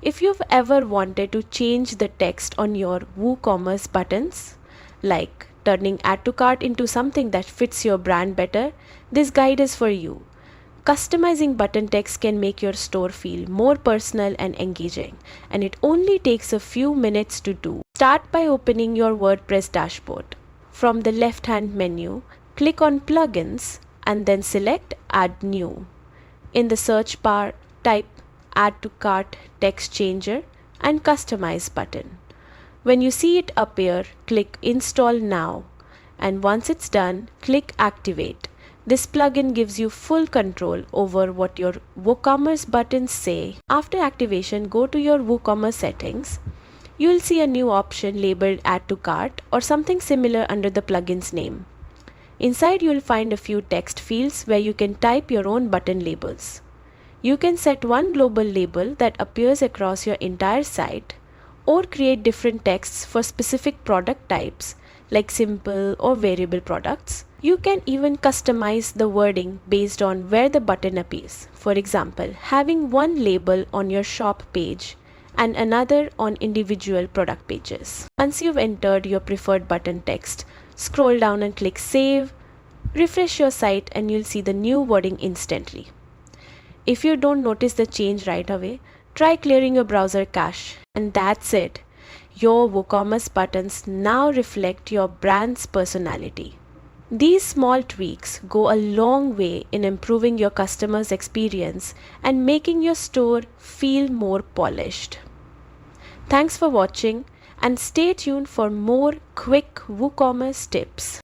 If you've ever wanted to change the text on your WooCommerce buttons, like turning add to cart into something that fits your brand better, this guide is for you. Customizing button text can make your store feel more personal and engaging, and it only takes a few minutes to do. Start by opening your WordPress dashboard. From the left-hand menu, click on Plugins and then select Add New. In the search bar, type Add to Cart Text Changer and Customize button. When you see it appear, click Install Now, and once it's done, click Activate. This plugin gives you full control over what your WooCommerce buttons say. After activation, go to your WooCommerce settings. You will see a new option labeled Add to Cart or something similar under the plugin's name. Inside, you will find a few text fields where you can type your own button labels. You can set one global label that appears across your entire site, or create different texts for specific product types like simple or variable products. You can even customize the wording based on where the button appears. For example, having one label on your shop page and another on individual product pages. Once you've entered your preferred button text, scroll down and click Save. Refresh your site and you'll see the new wording instantly. If you don't notice the change right away, try clearing your browser cache. And that's it. Your WooCommerce buttons now reflect your brand's personality. These small tweaks go a long way in improving your customers' experience and making your store feel more polished. Thanks for watching, and stay tuned for more quick WooCommerce tips.